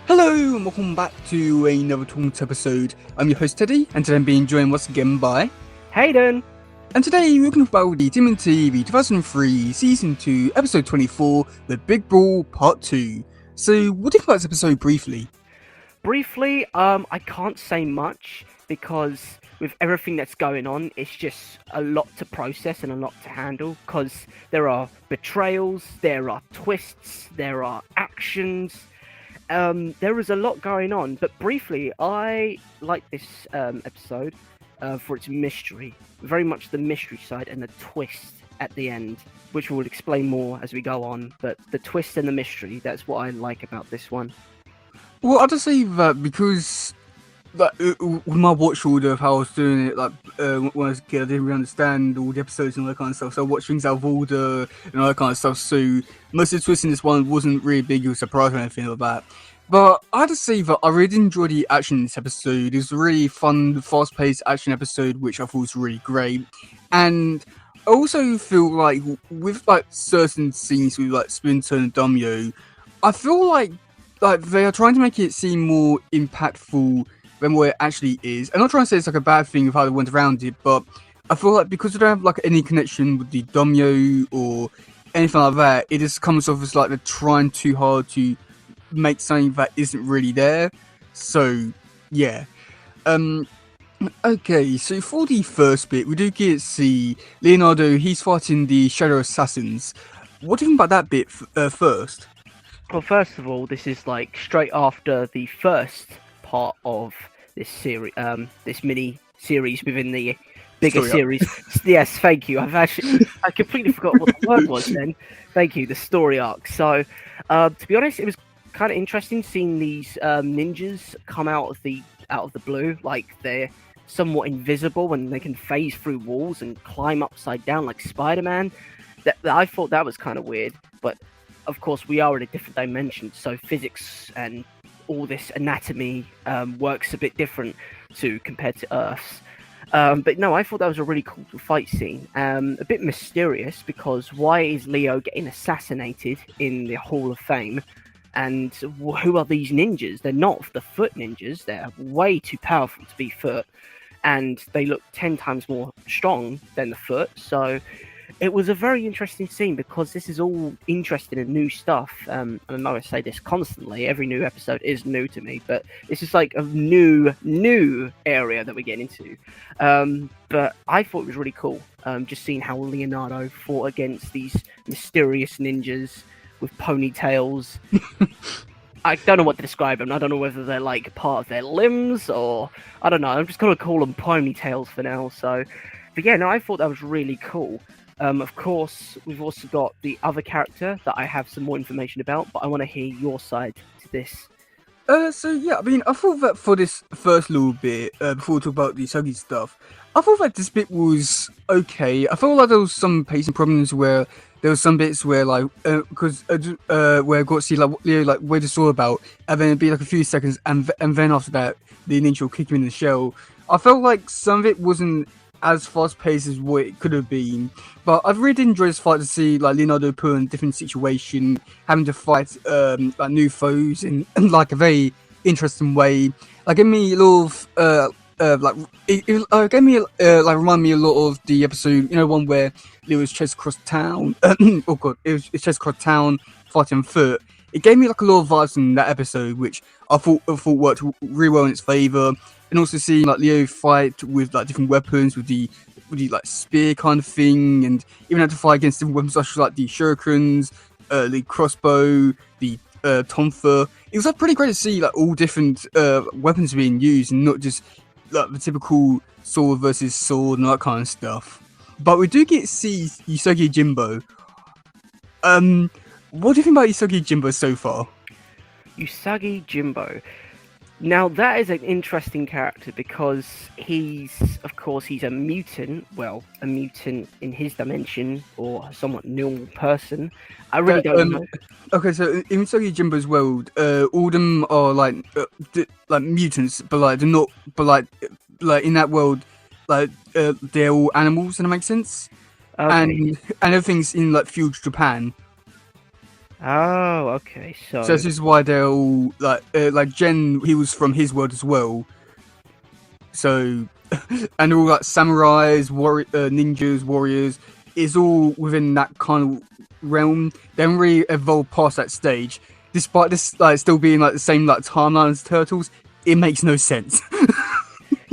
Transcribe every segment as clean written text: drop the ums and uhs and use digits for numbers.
Hello and welcome back to another Taunt episode. I'm your host Teddy, and today I'm being joined once again by Hayden! And today we're going to talk about the TMNT the 2003 Season 2 Episode 24, The Big Brawl Part 2. So what do you think about this episode briefly? Briefly, I can't say much because with everything that's going on, it's just a lot to process and a lot to handle because there are betrayals, there are twists, there are actions. There is a lot going on, but briefly, I like this episode for its mystery, very much the mystery side and the twist at the end, which we'll explain more as we go on. But the twist and the mystery, that's what I like about this one. Well, I'll just say that because with my watch order of how I was doing it, when I was a kid, I didn't really understand all the episodes and all that kind of stuff. So I watched things out of order and all that kind of stuff. So most of the twists in this one wasn't really big or surprise or anything like that. But I had to say that I really enjoyed the action in this episode. It was a really fun, fast-paced action episode, which I thought was really great. And I also feel like with certain scenes with Splinter and Domyo, I feel like they are trying to make it seem more impactful than what it actually is. I'm not trying to say it's a bad thing of how they went around it, but I feel like because they don't have any connection with the Domyo or anything like that, it just comes off as they're trying too hard to make something that isn't really there. So yeah. Okay, so for the first bit, we do get to see Leonardo. He's fighting the Shadow Assassins. What do you think about that bit first? Well, first of all, this is straight after the first part of this series, this mini series within the bigger series. Yes, thank you. I completely forgot what the word was then. Thank you, the story arc. So, to be honest, it was kind of interesting seeing these ninjas come out of the blue, like they're somewhat invisible and they can phase through walls and climb upside down like Spider-Man. That I thought that was kind of weird, but of course, we are in a different dimension, so physics and all this anatomy works a bit different compared to Earth's. But no, I thought that was a really cool fight scene. A bit mysterious because why is Leo getting assassinated in the Hall of Fame? And who are these ninjas? They're not the foot ninjas. They're way too powerful to be foot, and they look 10 times more strong than the foot. So it was a very interesting scene because this is all interesting and new stuff. And I know I say this constantly. Every new episode is new to me, but this is like a new area that we're getting into. But I thought it was really cool. Just seeing how Leonardo fought against these mysterious ninjas with ponytails. I don't know what to describe them. I don't know whether they're part of their limbs or I don't know. I'm just gonna call them ponytails for now. So, but yeah, no, I thought that was really cool. Of course, we've also got the other character that I have some more information about, but I want to hear your side to this. So yeah, I mean, I thought that for this first little bit, before we talk about the Suggy stuff, I thought that this bit was okay. I felt like there was some pacing problems where there was some bits where because where I got to see what Leo what it's all about, and then it'd be a few seconds, and then after that, the ninja will kick him in the shell. I felt like some of it wasn't as fast paced as what it could have been, but I've really enjoyed this fight to see Leonardo put in a different situation, having to fight new foes in a very interesting way. Gave me a lot of it gave me remind me a lot of the episode, one where Leo was chased across town. Oh god, it was chased across town fighting foot. It gave me a lot of vibes in that episode, which I thought worked really well in its favor. And also seeing Leo fight with different weapons, with the spear kind of thing, and even had to fight against different weapons such as the shurikens, the crossbow, the tonfa. It was pretty great to see all different weapons being used, and not just the typical sword versus sword and all that kind of stuff. But we do get to see Usagi Jimbo. What do you think about Usagi Jimbo so far? Usagi Jimbo. Now that is an interesting character because he's a mutant. Well, a mutant in his dimension or a somewhat normal person. I really don't know. Okay, so in Usagi Jimbo's world, all of them are mutants, but they're not. But in that world, they're all animals. Does that make sense? Okay. And everything's in feudal Japan. Oh, okay. So So this is why they're all like Jen. He was from his world as well. So and all like samurais, ninjas, warriors is all within that kind of realm. They haven't really evolved past that stage, despite this like still being like the same like timeline as Turtles. It makes no sense.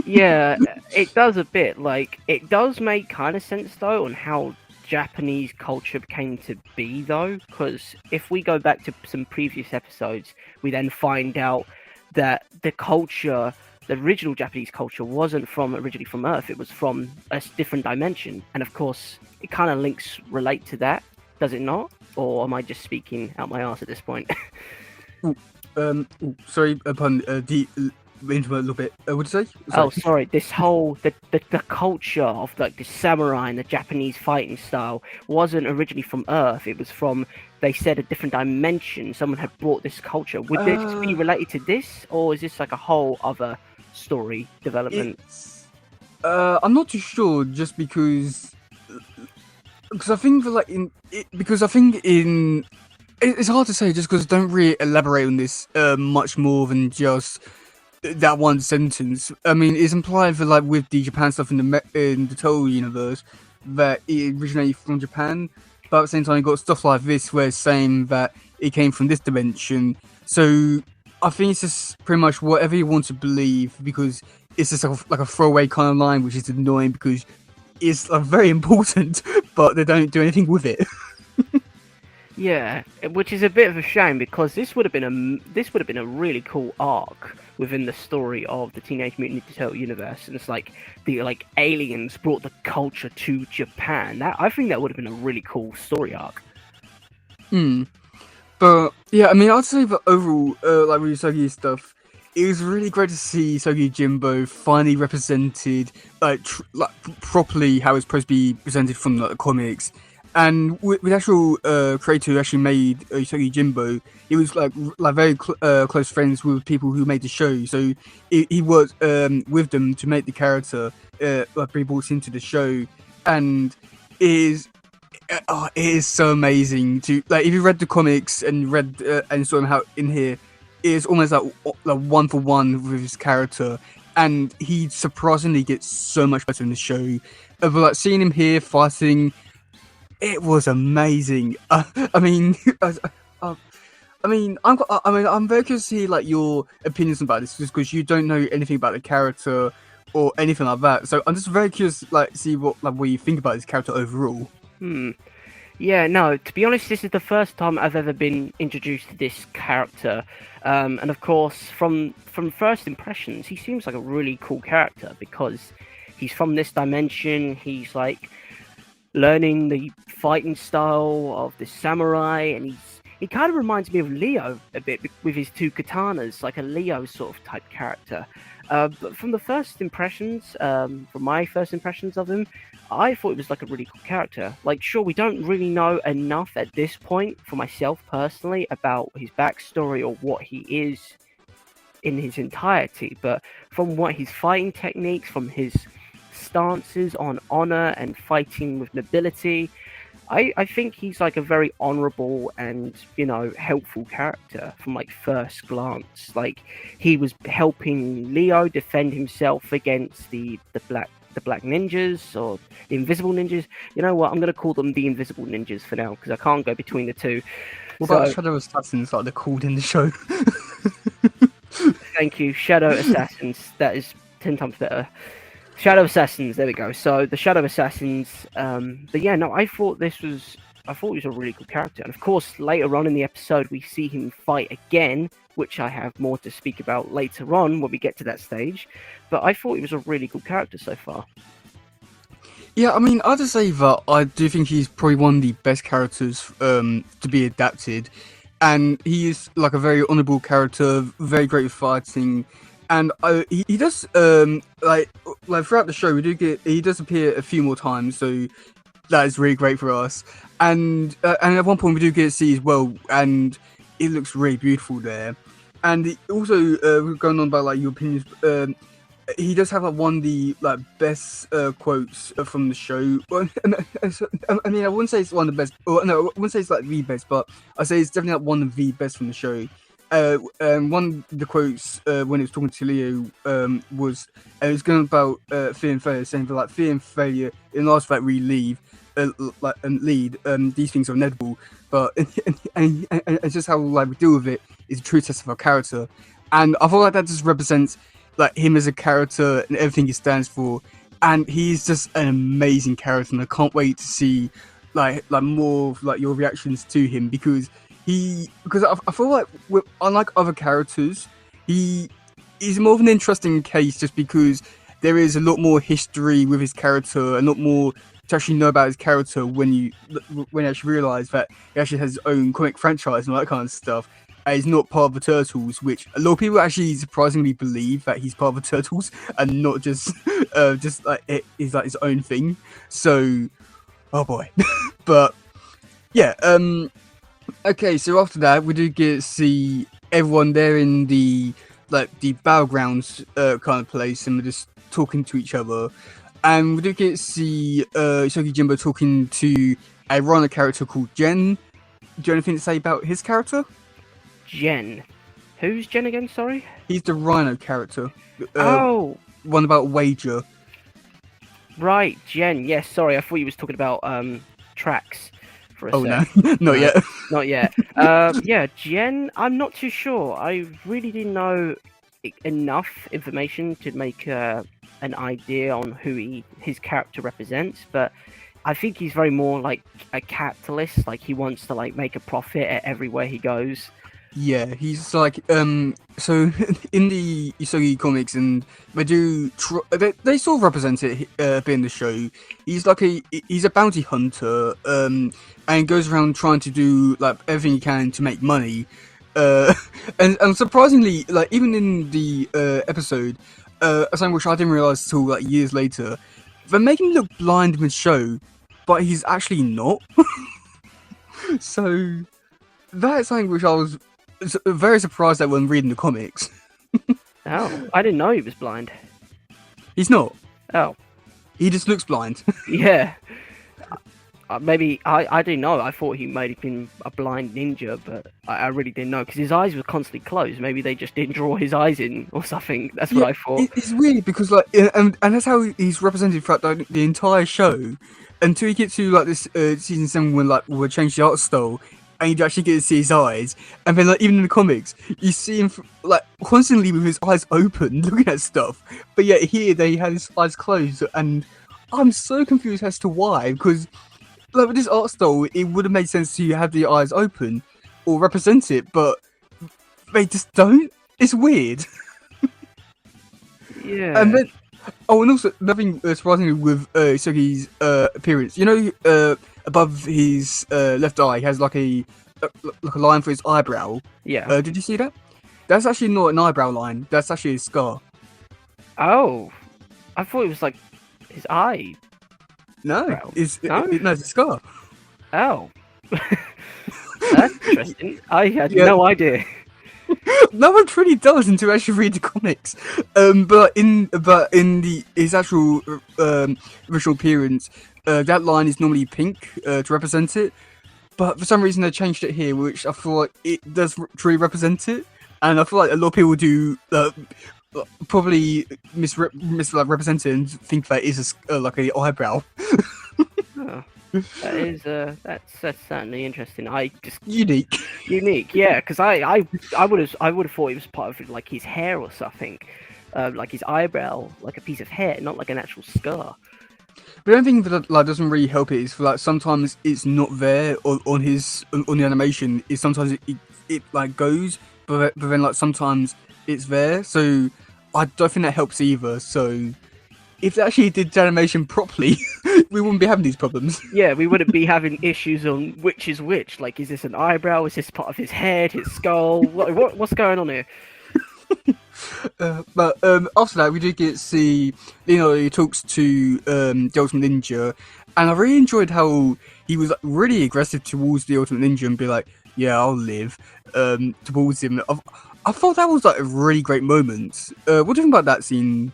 yeah, it does a bit. Like it does make kind of sense though on how Japanese culture came to be though, because if we go back to some previous episodes, we then find out that the culture, the original Japanese culture, wasn't from originally from Earth. It was from a different dimension, and of course, it kind of relate to that, does it not? Or am I just speaking out my ass at this point? Sorry, upon into a little bit. What did you say? Oh, Sorry. sorry. This whole the culture of like the samurai and the Japanese fighting style wasn't originally from Earth. It was from, they said, a different dimension. Someone had brought this culture. Would this be Uh, related to this, or is this like a whole other story development? it's I'm not too sure, just because I think that, like because I think in it's hard to say just because don't really elaborate on this much more than just that one sentence. I mean, it's implied that like with the Japan stuff in the Total universe that it originated from Japan, but at the same time you got stuff like this where it's saying that it came from this dimension. So I think it's just pretty much whatever you want to believe because it's just like a throwaway kind of line, which is annoying because it's very important, but they don't do anything with it. Yeah, which is a bit of a shame because this would have been a really cool arc within the story of the Teenage Mutant Ninja Turtle universe, and it's like the like aliens brought the culture to Japan. That I think that would have been a really cool story arc. Hmm. But yeah, I mean, I'd say that overall, like with Usagi's stuff, it was really great to see Usagi Jimbo finally represented, like properly how it's supposed to be presented from the comics. And with actual creator who actually made Usagi Jimbo, he was like very close friends with people who made the show. So he worked with them to make the character like be brought into the show, and it is it is so amazing to like if you read the comics and read and saw him how in here it is almost like one for one with his character, and he surprisingly gets so much better in the show. But like seeing him here fighting, it was amazing. I mean, I'm very curious to see like your opinions about this, just because you don't know anything about the character or anything like that. So I'm just very curious, like, see what you think about this character overall. Hmm. Yeah, no, to be honest, this is the first time I've ever been introduced to this character. And of course, from first impressions, he seems like a really cool character because he's from this dimension. He's like learning the fighting style of the samurai, and he kind of reminds me of Leo a bit with his two katanas, like a Leo sort of type character. But from my first impressions of him, I thought it was like a really cool character. Like, sure, we don't really know enough at this point, for myself personally, about his backstory or what he is in his entirety. But from what his fighting techniques, from his stances on honor and fighting with nobility, I think he's like a very honorable and helpful character from like first glance. Like he was helping Leo defend himself against the black ninjas or the invisible ninjas. You know what? I'm gonna call them the invisible ninjas for now because I can't go between the two. What about Shadow Assassins, like they're called in the show? Thank you, Shadow Assassins. That is 10 times better. Shadow Assassins, there we go. So the Shadow Assassins, but yeah, no, I thought he was a really good character. And of course, later on in the episode, we see him fight again, which I have more to speak about later on when we get to that stage. But I thought he was a really good character so far. Yeah, I mean, I'd just say that I do think he's probably one of the best characters to be adapted. And he is like a very honourable character, very great at fighting. And he does like throughout the show he does appear a few more times, so that is really great for us. And at one point we do get to see as well, and it looks really beautiful there. And also going on about like your opinions, he does have like one of the like best quotes from the show. Well, I mean, I wouldn't say it's one of the best. Or, no, I wouldn't say it's like the best, but I say it's definitely like one of the best from the show. One of the quotes when he was talking to Leo was it was going about fear and failure, saying that like fear and failure in last fact we leave like and lead. These things are inevitable, but and it's just how like we deal with it is a true test of our character. And I feel like that just represents like him as a character and everything he stands for. And he's just an amazing character, and I can't wait to see like more of, like your reactions to him because I feel like unlike other characters, he's more of an interesting case just because there is a lot more history with his character, a lot more to actually know about his character when you actually realise that he actually has his own comic franchise and all that kind of stuff. And he's not part of the Turtles, which a lot of people actually surprisingly believe that he's part of the Turtles and not just like it is like his own thing. So, oh boy, but yeah. Okay, so after that, we do get to see everyone there in the battlegrounds kind of place, and we're just talking to each other. And we do get to see Shoki Jimbo talking to a Rhino character called Jen. Do you have anything to say about his character? Jen. Who's Jen again, sorry? He's the Rhino character. Oh! One about Wager. Right, Jen. Yes, sorry, I thought you was talking about tracks for a sec. No, not yet. Not yet. Yeah, Jen, I'm not too sure. I really didn't know enough information to make an idea on who his character represents, but I think he's very more like a capitalist. Like he wants to like make a profit at everywhere he goes. Yeah, he's like so in the Isogi comics, and they sort of represent it in the show. He's like he's a bounty hunter and goes around trying to do like everything he can to make money. And surprisingly, like even in the episode, something which I didn't realize until like years later, they make him look blind in the show, but he's actually not. So that's something which I was very surprised at when reading the comics. Oh, I didn't know he was blind. He's not. Oh. He just looks blind. Yeah. Maybe, I didn't know. I thought he might have been a blind ninja, but I really didn't know, because his eyes were constantly closed. Maybe they just didn't draw his eyes in or something. That's what I thought. It's weird, because like, and that's how he's represented throughout the entire show, until you get to like this season 7 when like we'll change the art style, and you actually get to see his eyes, and then like even in the comics you see him like constantly with his eyes open looking at stuff, but yet here they had his eyes closed, and I'm so confused as to why, because like with this art style it would have made sense to have the eyes open or represent it, but they just don't. It's weird. Yeah. And then and also nothing surprisingly with Isogi's appearance, you know, above his left eye, he has like a line for his eyebrow. Yeah. Did you see that? That's actually not an eyebrow line. That's actually a scar. Oh, I thought it was like his eye. No, it's a scar. Oh, that's interesting. I had no idea. No one truly does until you actually read the comics. But in his actual original appearance, that line is normally pink to represent it. But for some reason they changed it here, which I feel like it does truly represent it. And I feel like a lot of people do probably misrepresent it and think that is like an eyebrow. Oh, that's certainly interesting. Unique, yeah. Because I would have thought it was part of like his hair or something, like his eyebrow, like a piece of hair, not like an actual scar. But the only thing that like doesn't really help it is for like sometimes it's not there on the animation. Is sometimes it like goes, but then like sometimes it's there. So I don't think that helps either. So if they actually did the animation properly, we wouldn't be having these problems. Yeah, we wouldn't be having issues on which is which. Like, is this an eyebrow? Is this part of his head, his skull? What's going on here? But after that, we do get to see Leonardo who talks to the Ultimate Ninja, and I really enjoyed how he was like, really aggressive towards the Ultimate Ninja and be like, "Yeah, I'll live." Towards him, I thought that was like a really great moment. What do you think about that scene?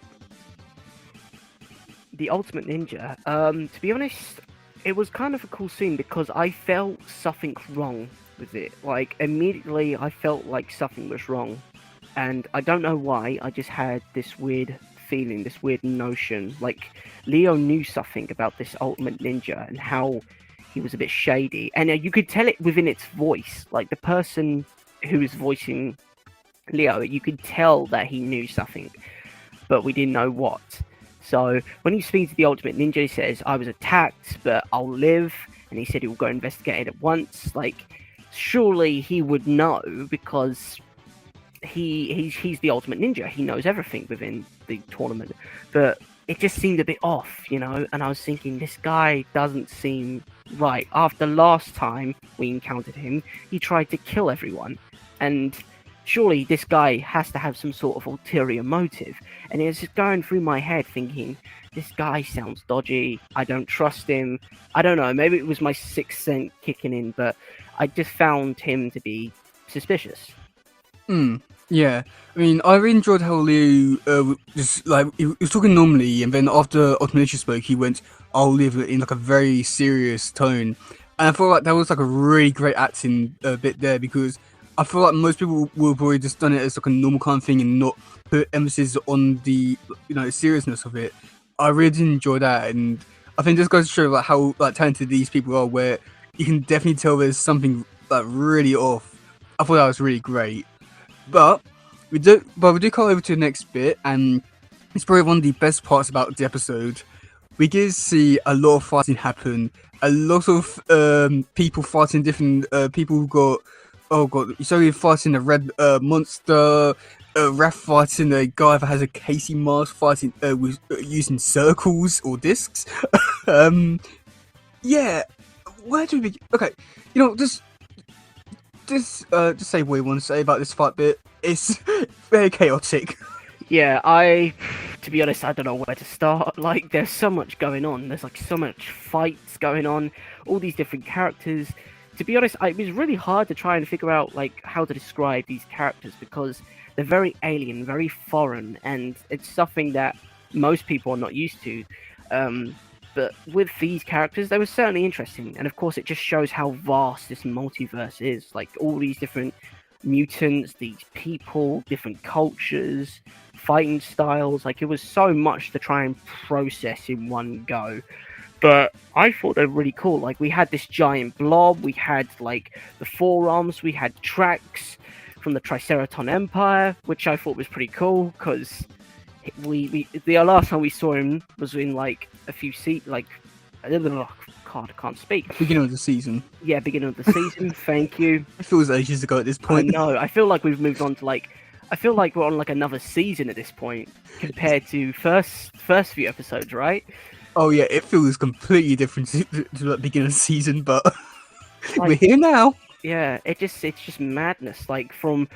the Ultimate Ninja. To be honest, it was kind of a cool scene because I felt something wrong with it. Like immediately, I felt like something was wrong, and I don't know why. I just had this weird feeling, this weird notion. Like Leo knew something about this Ultimate Ninja and how he was a bit shady, and you could tell it within its voice. Like the person who was voicing Leo, you could tell that he knew something, but we didn't know what. So when he speaks to the Ultimate Ninja, he says, "I was attacked, but I'll live," and he said he will go investigate it at once. Like, surely he would know because he's the Ultimate Ninja. He knows everything within the tournament, but it just seemed a bit off, you know. And I was thinking, this guy doesn't seem right. After last time we encountered him, he tried to kill everyone, and surely this guy has to have some sort of ulterior motive. And it was just going through my head thinking, this guy sounds dodgy. I don't trust him. I don't know. Maybe it was my sixth sense kicking in, but I just found him to be suspicious. Yeah, I mean, I really enjoyed how Leo just like he was talking normally, and then after Ultimate Ninja spoke, he went, "I'll live," in like a very serious tone, and I felt like that was like a really great acting bit there because I feel like most people would have probably just done it as like a normal kind of thing and not put emphasis on the seriousness of it. I really did enjoy that, and I think this goes to show like how like talented these people are, where you can definitely tell there's something like really off. I thought that was really great. But we do come over to the next bit, and it's probably one of the best parts about the episode. We get to see a lot of fighting happen, a lot of people fighting different people who got. Oh god, you saw him fighting a red monster, Raph fighting a guy that has a Casey mask, fighting with using circles or discs. Yeah, where do we begin? Okay, just say what you want to say about this fight bit. It's very chaotic. Yeah, to be honest, I don't know where to start. Like, there's so much going on. There's like so much fights going on, all these different characters. To be honest, it was really hard to try and figure out like how to describe these characters because they're very alien, very foreign, and it's something that most people are not used to. But with these characters, they were certainly interesting, and of course, it just shows how vast this multiverse is. Like all these different mutants, these people, different cultures, fighting styles. Like it was so much to try and process in one go. But I thought they were really cool. Like we had this giant blob, we had like the forearms, we had tracks from the Triceraton Empire, which I thought was pretty cool because the last time we saw him was in like a few God, I can't speak. Beginning of the season. Yeah, beginning of the season. Thank you. It feels ages ago at this point. I know. I feel like we've moved on to like. I feel like we're on like another season at this point compared to first few episodes, right? Oh yeah, it feels completely different to the beginning of the season, but like, we're here now. Yeah, it's just madness. Like from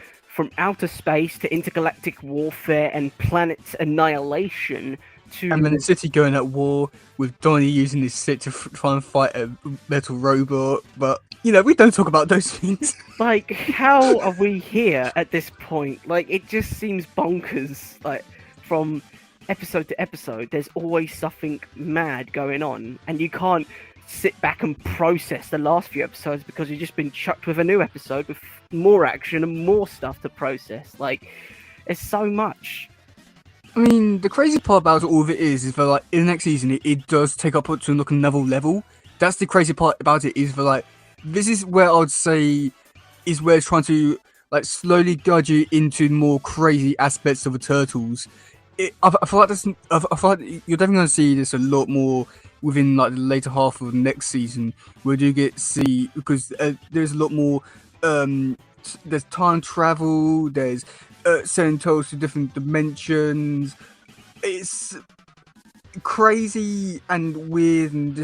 outer space to intergalactic warfare and planet annihilation to... And then the city going at war with Donnie using his stick to try and fight a metal robot. But, we don't talk about those things. Like, how are we here at this point? Like, it just seems bonkers. Like, from episode to episode, there's always something mad going on. And you can't sit back and process the last few episodes because you've just been chucked with a new episode with more action and more stuff to process. Like, there's so much. I mean, the crazy part about all of it is that, like, in the next season, it does take up to like another level. That's the crazy part about it, is that, like, this is where I would say is where it's trying to, like, slowly guide you into more crazy aspects of the Turtles. I feel like you're definitely going to see this a lot more within, like, the later half of the next season, where you get to see, because there's a lot more, there's time travel, there's sending turtles to different dimensions. It's crazy and weird, and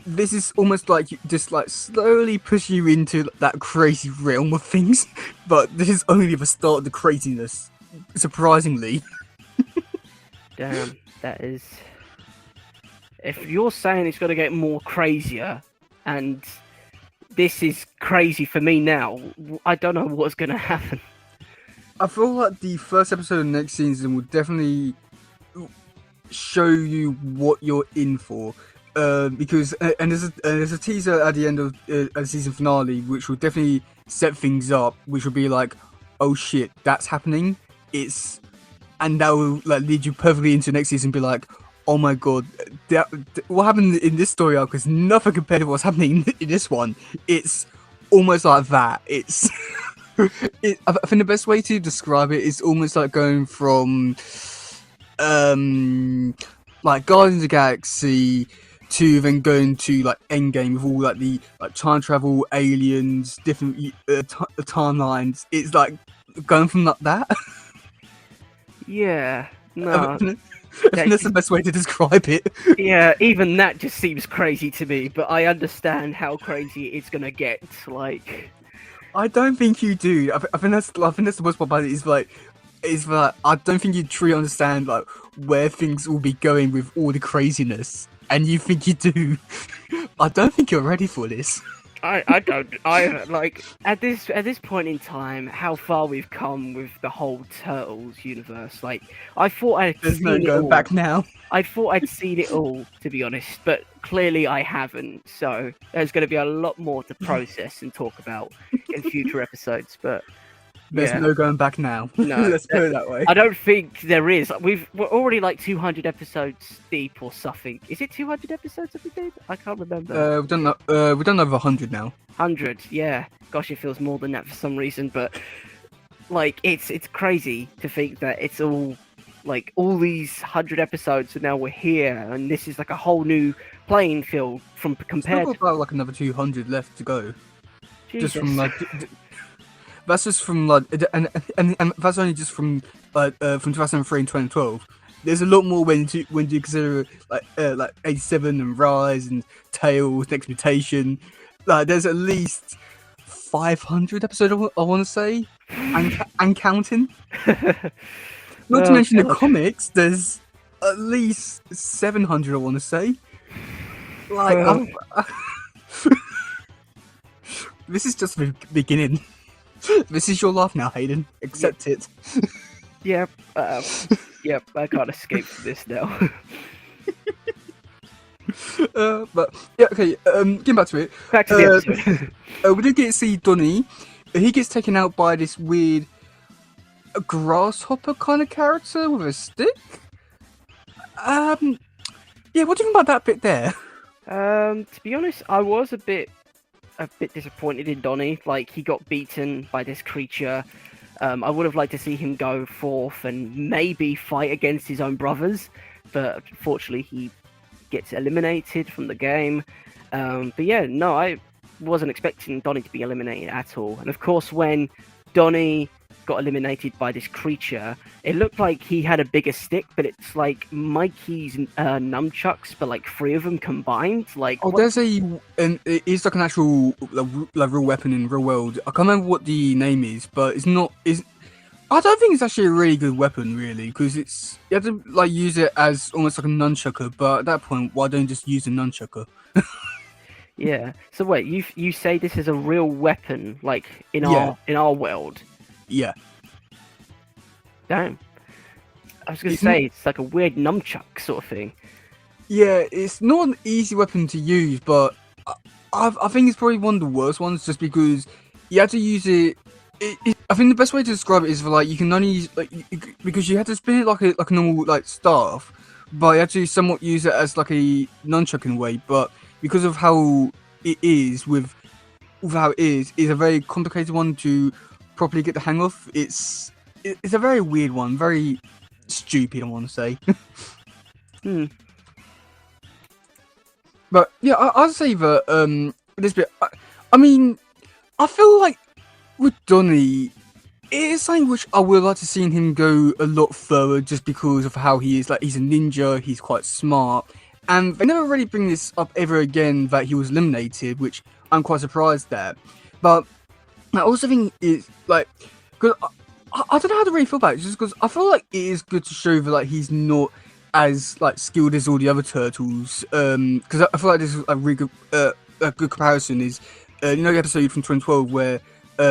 this is almost like just like slowly push you into that crazy realm of things. But this is only the start of the craziness, surprisingly. Damn, that is. If you're saying it's got to get more crazier, and this is crazy for me now, I don't know what's going to happen. I feel like the first episode of next season will definitely show you what you're in for. Because and there's a teaser at the end of a season finale, which will definitely set things up. Which will be like, oh shit, that's happening. And that will like lead you perfectly into next season. And be like, oh my god, what happened in this story arc is nothing compared to what's happening in this one. It's almost like that. I think the best way to describe it is almost like going from like Guardians of the Galaxy to then going to like Endgame with all like the like time travel, aliens, different timelines. It's like going from like that. Yeah, no. I think that's the best way to describe it. Yeah, even that just seems crazy to me, but I understand how crazy it's gonna get. Like, I don't think you do. I think that's the worst part about it. Is like I don't think you truly understand like where things will be going with all the craziness, and you think you do. I don't think you're ready for this. I don't. I like at this point in time, how far we've come with the whole Turtles universe. Like, I thought There's no going back now. I thought I'd seen it all, to be honest, but clearly I haven't. So there's going to be a lot more to process and talk about in future episodes. But there's no going back now. No, let's put it that way. I don't think there is. We're already like 200 episodes deep or something. Is it 200 episodes that we did? I can't remember. We've done over 100 now. 100, yeah. Gosh, it feels more than that for some reason. But like, it's crazy to think that it's all like all these 100 episodes, and now we're here, and this is like a whole new playing field from compared. Still got about like another 200 left to go. Jesus. Just from like. That's just from like, and that's only just from 2003 and 2012. There's a lot more when you consider like 87 and Rise and Tails, Next Mutation. Like there's at least 500 episodes I want to say, and counting. Not to mention the comics. There's at least 700 I want to say. Like this is just the beginning. This is your life now, Hayden. Accept it. Yep. Yep. I can't escape from this now. But yeah, okay. Getting back to it. Back to the episode. We did get to see Donnie. He gets taken out by this weird grasshopper kind of character with a stick. Yeah. What do you think about that bit there? To be honest, I was a bit disappointed in Donnie. Like, he got beaten by this creature. I would have liked to see him go forth and maybe fight against his own brothers, but unfortunately he gets eliminated from the game. But yeah, no, I wasn't expecting Donnie to be eliminated at all. And of course, when Donnie got eliminated by this creature, it looked like he had a bigger stick, but it's like Mikey's nunchucks, but like 3 of them combined. Like, there's it's like an actual like real weapon in real world. I can't remember what the name is, but it's not. I don't think it's actually a really good weapon, really, because you have to like use it as almost like a nunchucker. But at that point, why don't you just use a nunchucker? Yeah. So wait, you say this is a real weapon, like in our world? Yeah. Damn. I was going to say, it's like a weird nunchuck sort of thing. Yeah, it's not an easy weapon to use, but I think it's probably one of the worst ones, just because you have to use it. I think the best way to describe it is for like you can only use because you have to spin it like a normal like staff, but you have to somewhat use it as like a nunchuck in a way. But because of how it is it's a very complicated one to properly get the hang of. It's a very weird one, very stupid, I want to say. But yeah, I'd say that this bit. I mean, I feel like with Donnie, it is something which I would like to see him go a lot further, just because of how he is. Like, he's a ninja, he's quite smart, and they never really bring this up ever again that he was eliminated, which I'm quite surprised at. But I also think it's like, because I don't know how to really feel about it, just because I feel like it is good to show that like he's not as like skilled as all the other turtles. Because I feel like this is a really good, a good comparison is, the episode from 2012 where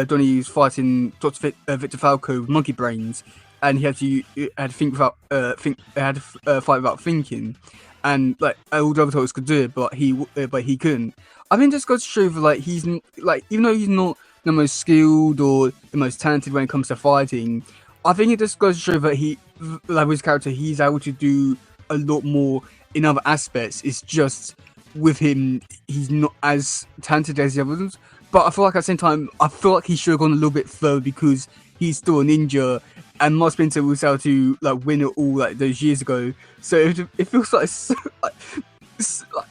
Donnie was fighting Dr. Victor Falco with monkey brains, and he had to think without had to fight without thinking, and like all the other turtles could do it, but he couldn't. I think this goes to show that like like even though he's not the most skilled or the most talented when it comes to fighting, I think it just goes to show that like with his character, he's able to do a lot more in other aspects. It's just with him, he's not as talented as the others. But I feel like at the same time, I feel like he should have gone a little bit further because he's still a ninja, and Mark Spencer was able to like win it all like those years ago. So it feels like like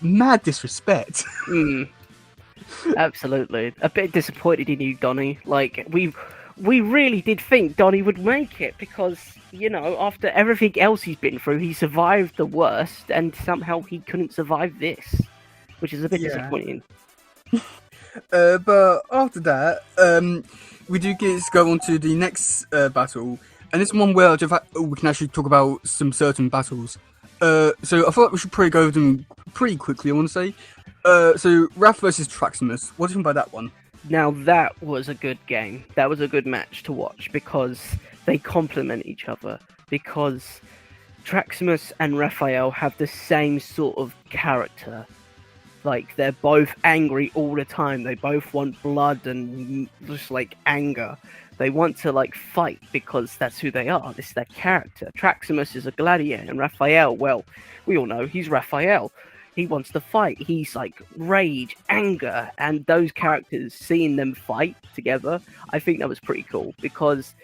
mad disrespect. Absolutely, a bit disappointed in you, Donnie. Like we really did think Donnie would make it because after everything else he's been through, he survived the worst, and somehow he couldn't survive this, which is a bit disappointing. But after that, we do get to go on to the next battle, and it's one where we can actually talk about some certain battles. So I thought we should probably go over them pretty quickly. I want to say, so Raph versus Traximus. What do you think about that one? Now that was a good game. That was a good match to watch because they complement each other. Because Traximus and Raphael have the same sort of character. Like, they're both angry all the time. They both want blood and just like anger. They want to like fight because that's who they are. This is their character. Traximus is a gladiator, and Raphael, well, we all know he's Raphael. He wants to fight. He's like rage, anger, and those characters, seeing them fight together, I think that was pretty cool because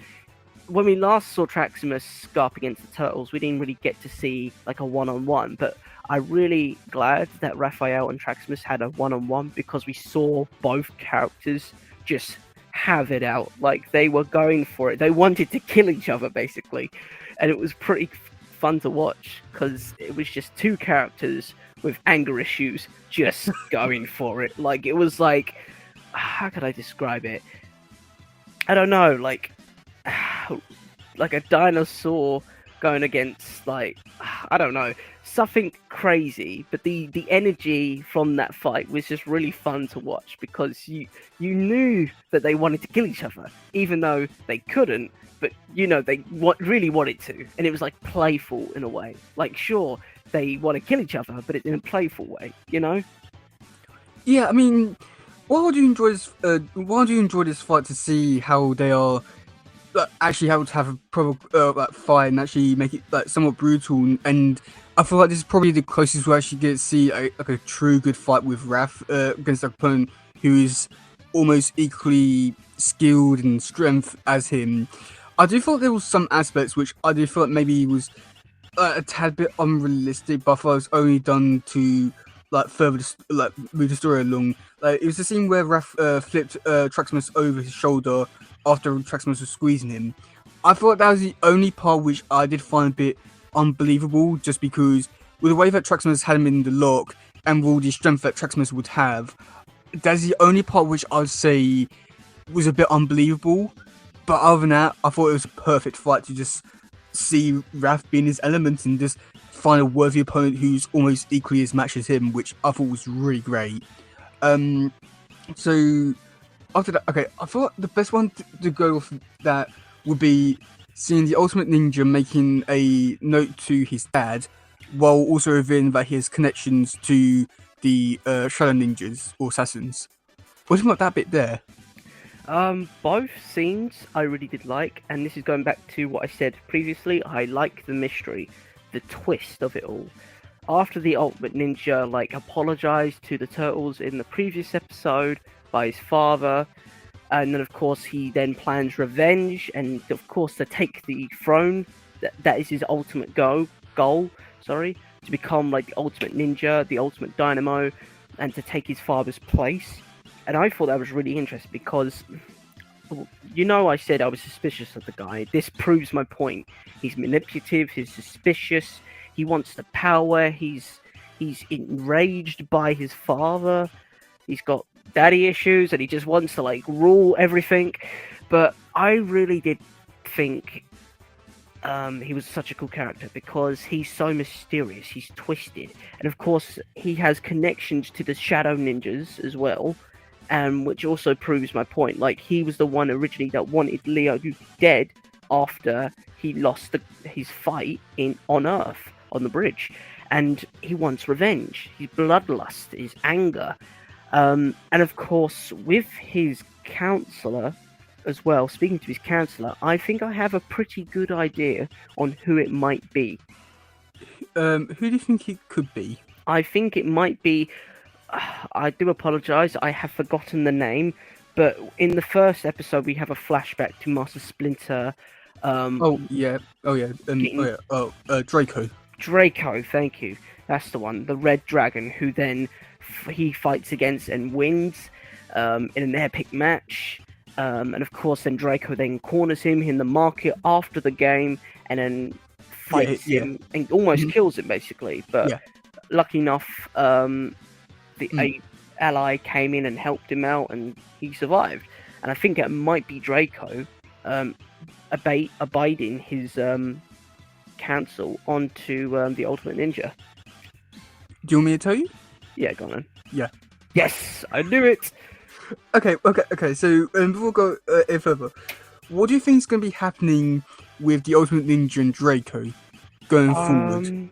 when we last saw Traximus go up against the Turtles, we didn't really get to see like a one-on-one, but I'm really glad that Raphael and Traximus had a one-on-one because we saw both characters just have it out. Like, they were going for it. They wanted to kill each other, basically. And it was pretty fun to watch because it was just two characters with anger issues just going for it. Like, it was like, how could I describe it? I don't know, like a dinosaur going against, like, I don't know, something crazy. But the energy from that fight was just really fun to watch because you knew that they wanted to kill each other, even though they couldn't. But they really wanted to, and it was like playful in a way. Like, sure, they want to kill each other, but in a playful way, Yeah, I mean, why do you enjoy this fight to see how they are actually able to have a proper like fight and actually make it like somewhat brutal? And I feel like this is probably the closest we actually get to see a true good fight with Raph against an opponent who is almost equally skilled in strength as him. I do feel there was some aspects which I do feel like maybe was a tad bit unrealistic, but I thought it was only done to like further move the story along. Like, it was the scene where Raph flipped Traximus over his shoulder after Traximus was squeezing him. I thought that was the only part which I did find a bit unbelievable, just because with the way that Traximus had him in the lock and with all the strength that Traximus would have, that's the only part which I'd say was a bit unbelievable. But other than that, I thought it was a perfect fight to just see Raph be in his elements and just find a worthy opponent who's almost equally as matched as him, which I thought was really great. So after that, okay, I thought the best one to go off that would be seeing the Ultimate Ninja making a note to his dad, while also revealing that he has connections to the Shadow Ninjas or Assassins. What do you think about that bit there? Both scenes I really did like, and this is going back to what I said previously. I like the mystery, the twist of it all. After the Ultimate Ninja apologized to the Turtles in the previous episode by his father, and then of course he then plans revenge, and of course to take the throne. That is his ultimate goal. To become like the Ultimate Ninja, the Ultimate Dynamo, and to take his father's place. And I thought that was really interesting because, I said I was suspicious of the guy. This proves my point. He's manipulative, he's suspicious, he wants the power, he's enraged by his father, he's got daddy issues, and he just wants to rule everything. But I really did think he was such a cool character because he's so mysterious, he's twisted, and of course he has connections to the Shadow Ninjas as well. Which also proves my point. Like, he was the one originally that wanted Leo dead, after he lost his fight on Earth on the bridge, and he wants revenge. His bloodlust, his anger, and of course with his counselor as well. Speaking to his counselor, I think I have a pretty good idea on who it might be. Who do you think it could be? I think it might be. I do apologize. I have forgotten the name, but in the first episode we have a flashback to Master Splinter. Oh yeah. Draco. Draco, thank you. That's the one. The Red Dragon, who then he fights against and wins in an epic match. And of course, then Draco then corners him in the market after the game, and then fights him and almost kills him basically. But lucky enough, a ally came in and helped him out, and he survived. And I think it might be Draco abiding his counsel onto the Ultimate Ninja. Do you want me to tell you? Yeah, go on. Yeah. Yes, I knew it. Okay. So before we go any further, what do you think is going to be happening with the Ultimate Ninja and Draco going forward?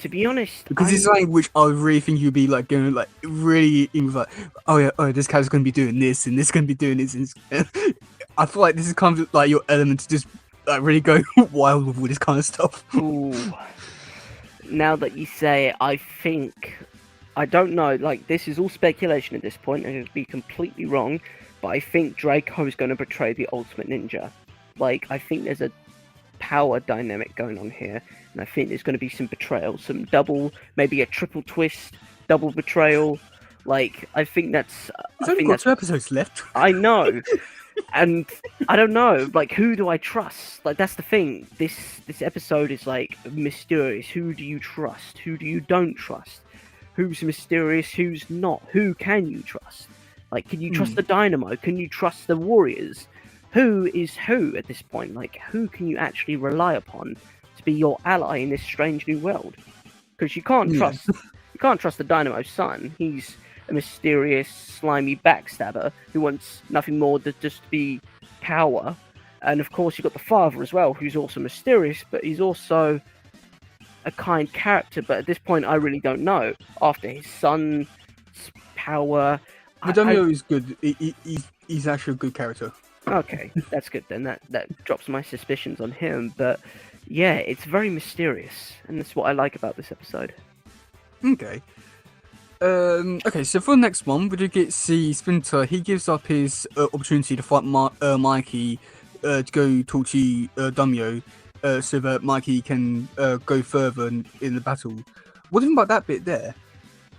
To be honest, because it's something which I really think you'd be like going like really in with like, this character's going to be doing this and this is going to be doing this. And I feel like this is kind of like your element to just like really go wild with all this kind of stuff. Ooh. Now that you say it, I don't know, like, this is all speculation at this point, and it'd be completely wrong, but I think Draco is going to betray the Ultimate Ninja. Like, I think there's a power dynamic going on here, and I think there's going to be some betrayal, some double, maybe a triple twist, double betrayal. Like, I think that's... There's only got 2 episodes left. I know. And I don't know, like, who do I trust? Like, that's the thing. This episode is, like, mysterious. Who do you trust? Who do you don't trust? Who's mysterious? Who's not? Who can you trust? Like, can you trust the Dynamo? Can you trust the Warriors? Who is who at this point? Like, who can you actually rely upon to be your ally in this strange new world? Because you can't trust the Dynamo's son. He's a mysterious, slimy backstabber who wants nothing more than just to be power. And of course, you've got the father as well, who's also mysterious, but he's also a kind character. But at this point, I really don't know. After his son's power, Madamio is good. He's actually a good character. Okay, that's good then. That drops my suspicions on him. But yeah, it's very mysterious, and that's what I like about this episode. Okay. Okay, so for the next one, we do get see Splinter. He gives up his opportunity to fight Mikey to go talk to Dumyo, so that Mikey can go further in the battle. What do you think about that bit there?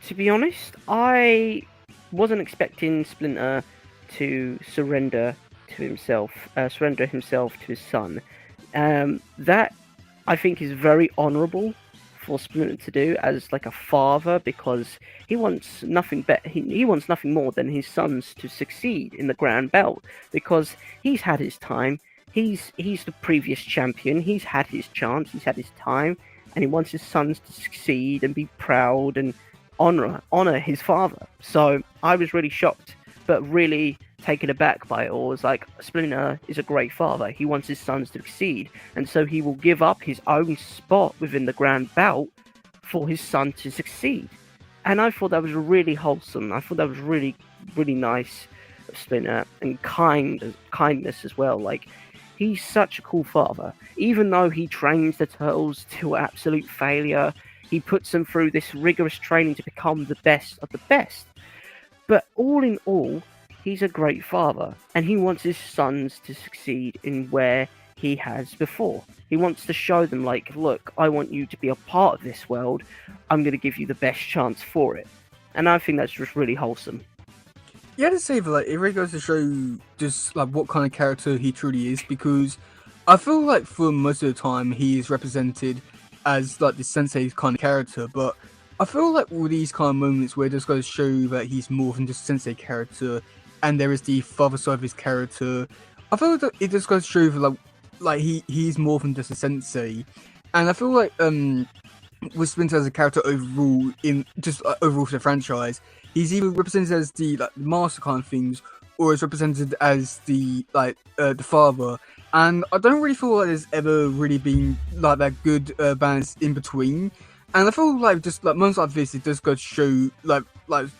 To be honest, I wasn't expecting Splinter to surrender himself to his son. That I think is very honourable for Splinter to do as like a father, because he wants nothing he wants nothing more than his sons to succeed in the Grand Belt, because he's had his time. He's the previous champion. He's had his chance. He's had his time, and he wants his sons to succeed and be proud and honor his father. So I was really shocked, but really taken aback by it all. It was like, Splinter is a great father. He wants his sons to succeed, and so he will give up his own spot within the Grand Belt for his son to succeed. And I thought that was really wholesome. I thought that was really, really nice of Splinter, and kindness as well. Like, he's such a cool father. Even though he trains the turtles to absolute failure, he puts them through this rigorous training to become the best of the best. But all in all, he's a great father, and he wants his sons to succeed in where he has before. He wants to show them, like, look, I want you to be a part of this world. I'm going to give you the best chance for it. And I think that's just really wholesome. Yeah, to say that, like, it really goes to show just like what kind of character he truly is, because I feel like for most of the time he is represented as like the sensei kind of character, but I feel like all these kind of moments where it just goes to show that he's more than just a sensei character, and there is the father side of his character. I feel like it just goes to show that like he's more than just a sensei, and I feel like with Splinter as a character overall in just overall for the franchise, he's either represented as the like master kind of things, always represented as the father, and I don't really feel like there's ever really been like that good balance in between. And I feel like just like moments like this, it does go to show like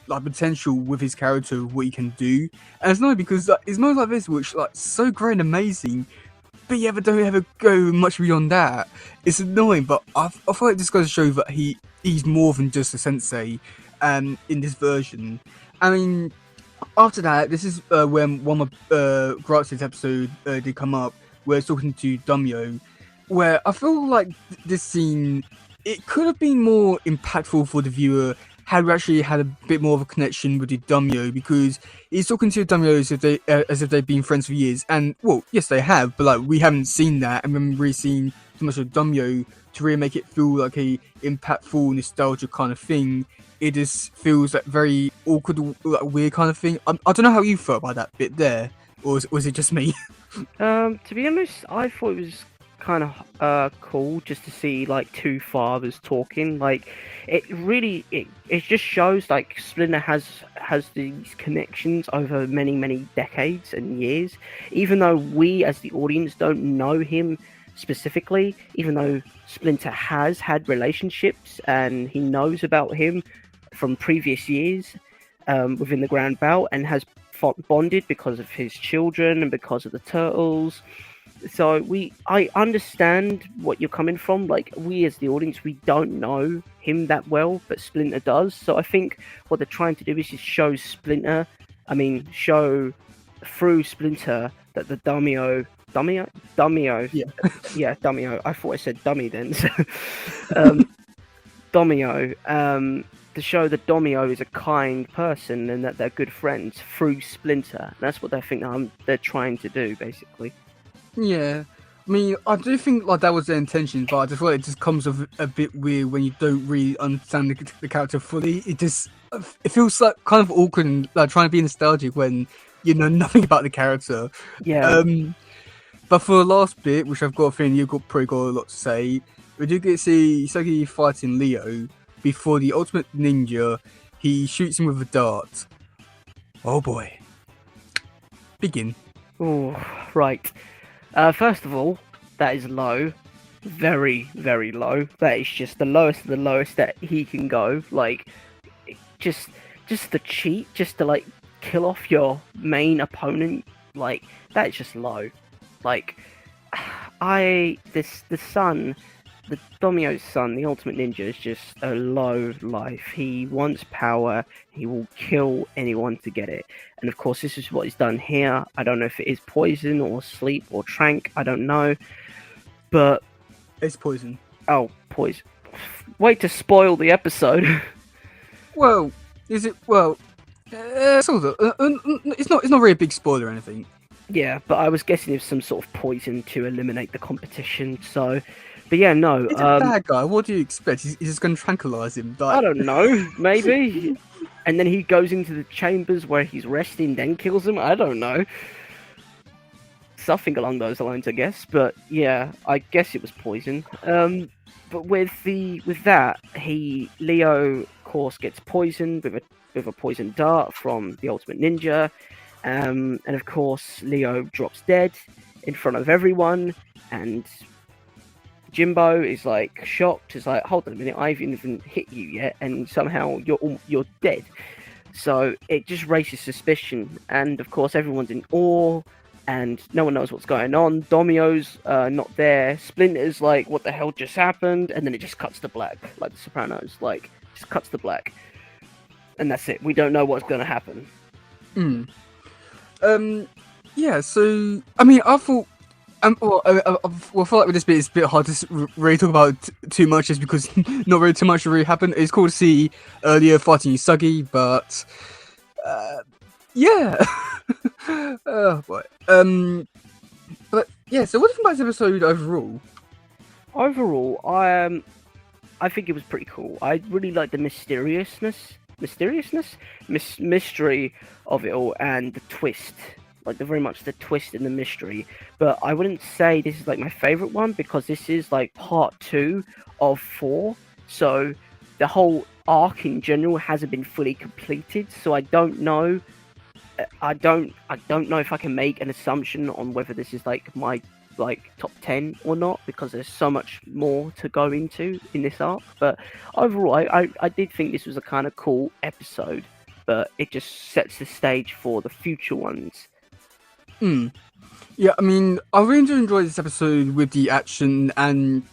potential with his character, what he can do. And it's annoying because it's moments like this which like so great and amazing, but yeah, but don't ever go much beyond that. It's annoying, but I feel like this goes to show that he's more than just a sensei. In this version, I mean, after that, this is when one of Graz's episode did come up, where it's talking to Dumyo, where I feel like this scene it could have been more impactful for the viewer had we actually had a bit more of a connection with the Dumyo, because he's talking to Dumyo as if they've been friends for years, and well, yes, they have, but like we haven't seen that, and we haven't really seen too much of Dumyo to really make it feel like a impactful, nostalgia kind of thing. It just feels like very awkward, like weird kind of thing. I don't know how you felt about that bit there, or was it just me? To be honest, I thought it was kind of cool just to see like two fathers talking. Like it really it just shows like Splinter has these connections over many decades and years, even though we as the audience don't know him specifically, even though Splinter has had relationships and he knows about him from previous years within the Grand Belt, and has bonded because of his children and because of the turtles. So I understand what you're coming from. Like, we as the audience, we don't know him that well, but Splinter does. So I think what they're trying to do is just show through Splinter that the Dumyo, yeah, Dumyo. I thought I said dummy then. Domio, to show that Domio is a kind person and that they're good friends through Splinter. That's what they think they're trying to do, basically. Yeah, I mean, I do think like that was their intention, but I just feel like it just comes off a bit weird when you don't really understand the character fully. It feels like kind of awkward and like trying to be nostalgic when you know nothing about the character. Yeah. But for the last bit, which I've got a feeling you've probably got a lot to say, we do get to see Isagi fighting Leo before the ultimate ninja. He shoots him with a dart. Oh boy. Begin. Oh, right. First of all, that is low. Very, very low. That is just the lowest of the lowest that he can go. Like, just the cheat, just to like kill off your main opponent. Like, that is just low. Like, the Domio's son, the ultimate ninja, is just a low life. He wants power. He will kill anyone to get it. And of course, this is what he's done here. I don't know if it is poison or sleep or trank. I don't know. But it's poison. Oh, poison. Wait to spoil the episode. Well, is it? Well, sort of. It's not really a big spoiler or anything. Yeah, but I was guessing it's some sort of poison to eliminate the competition. So, but yeah, no. He's a bad guy. What do you expect? He's just going to tranquilize him. But I don't know. Maybe. And then he goes into the chambers where he's resting, then kills him. I don't know. Something along those lines, I guess. But yeah, I guess it was poison. But with that, Leo, of course, gets poisoned with a poison dart from the Ultimate Ninja. And of course, Leo drops dead in front of everyone, and Jimbo is like shocked. Is like, hold on a minute, I haven't even hit you yet, and somehow you're dead. So it just raises suspicion, and of course, everyone's in awe, and no one knows what's going on. Domio's not there. Splinter's like, what the hell just happened? And then it just cuts to black, like The Sopranos. Like, just cuts to black, and that's it. We don't know what's going to happen. Yeah, so I mean, I thought, I feel like with this bit, it's a bit hard to really talk about too much, just because not really too much really happened. It's cool to see Leo fighting Usagi, but yeah, but yeah. So, what do you think about this episode overall? Overall, I think it was pretty cool. I really like the mystery of it all, and the twist, like very much the twist and the mystery. But I wouldn't say this is like my favorite one, because this is like part 2 of 4, so the whole arc in general hasn't been fully completed. So I don't know I don't know if I can make an assumption on whether this is like my like top 10 or not, because there's so much more to go into in this arc. But overall, I did think this was a kind of cool episode, but it just sets the stage for the future ones. Yeah, I mean, I really do enjoy this episode with the action and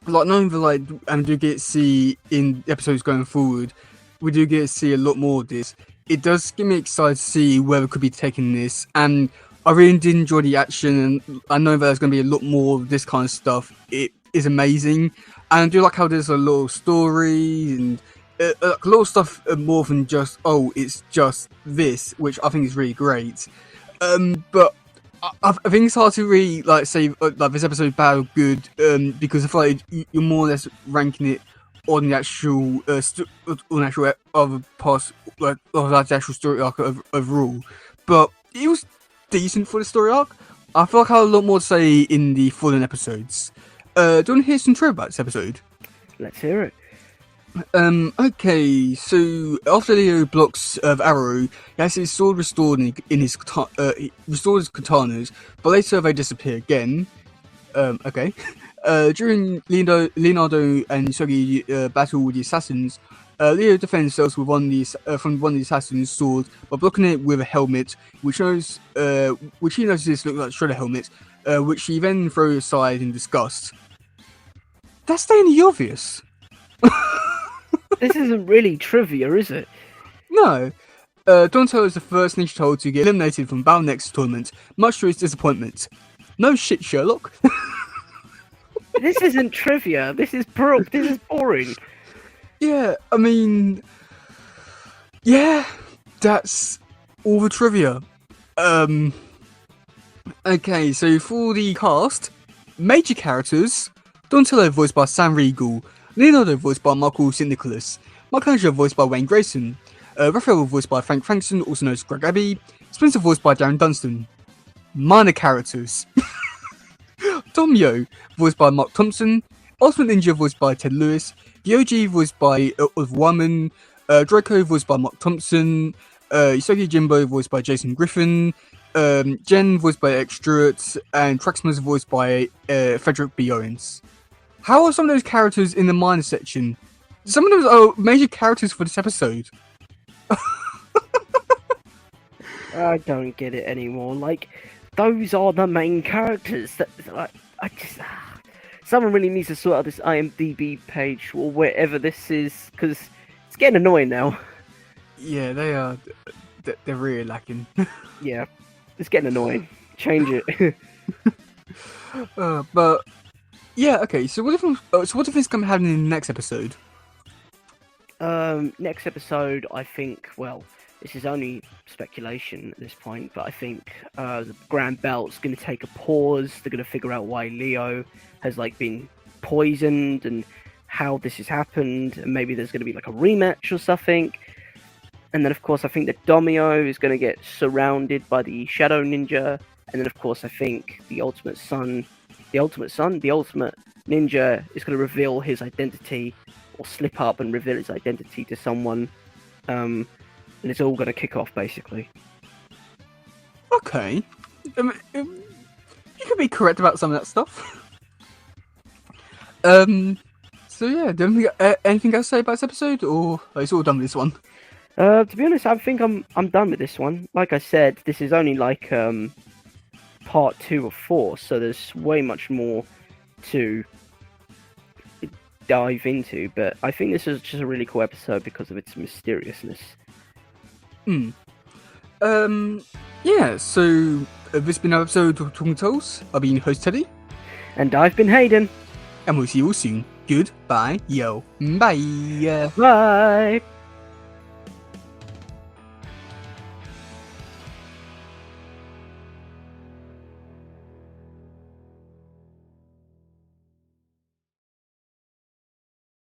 like knowing that like and do get to see in episodes going forward, we do get to see a lot more of this. It does get me excited to see where we could be taking this, and I really did enjoy the action, and I know that there's going to be a lot more of this kind of stuff. It is amazing, and I do like how there's a lot of stories and a lot of stuff more than just it's just this, which I think is really great. But I think it's hard to really like say like this episode bad or good because I feel like you're more or less ranking it on the actual on actual other parts like of the actual story arc overall. But it was decent for the story arc. I feel like I have a lot more to say in the following episodes. Do you want to hear some trivia about this episode? Let's hear it. Okay, so after Leo blocks Arrow, he has his sword restored he restores his katanas, but later they disappear again. Okay. During Leonardo and Usagi battle with the assassins, Leo defends himself with from one of the assassins' swords by blocking it with a helmet, which he notices looks like Shredder helmet, which he then throws aside in disgust. That's stating the obvious. This isn't really trivia, is it? No. Donatello is the first ninja turtle to get eliminated from Battle Next tournament, much to his disappointment. No shit, Sherlock. This isn't trivia. This is boring. Yeah, I mean, yeah, that's all the trivia. Okay, so for the cast, major characters: Donatello voiced by Sam Riegel, Leonardo voiced by Michael St. Nicholas, Michelangelo voiced by Wayne Grayson, Raphael voiced by Frank Frankson, also known as Greg Abbey, Spencer voiced by Darren Dunstan. Minor characters: Tomio voiced by Mark Thompson, Ultimate Ninja voiced by Ted Lewis, Yoji voiced by Oliver Wyman, Draco voiced by Mark Thompson, Usagi Jimbo voiced by Jason Griffin, Jen voiced by X Stewart, and Traxmas voiced by Frederick B. Owens. How are some of those characters in the minor section? Some of those are major characters for this episode. I don't get it anymore. Like, those are the main characters. Someone really needs to sort out this IMDb page or wherever this is, because it's getting annoying now. Yeah, they are. They're really lacking. Yeah, it's getting annoying. Change it. But yeah, okay. So what do you think's going to happen in the next episode? Next episode, I think. Well, this is only speculation at this point, but I think the Grand Belt's going to take a pause. They're going to figure out why Leo has been poisoned and how this has happened, and maybe there's going to be like a rematch or something. And then, of course, I think that Domio is going to get surrounded by the Shadow Ninja, and then, of course, I think the Ultimate Ninja is going to reveal his identity, or slip up and reveal his identity to someone, and it's all going to kick off, basically. Okay. You could be correct about some of that stuff. So yeah, do you have anything else to say about this episode, or are you all done with this one? To be honest, I think I'm done with this one. Like I said, this is only part 2 of 4, so there's way much more to dive into. But I think this is just a really cool episode because of its mysteriousness. Yeah. So this has been an episode of Talking Tools. I've been your host Teddy, and I've been Hayden, and we'll see you all soon. Goodbye, yo, bye. Bye.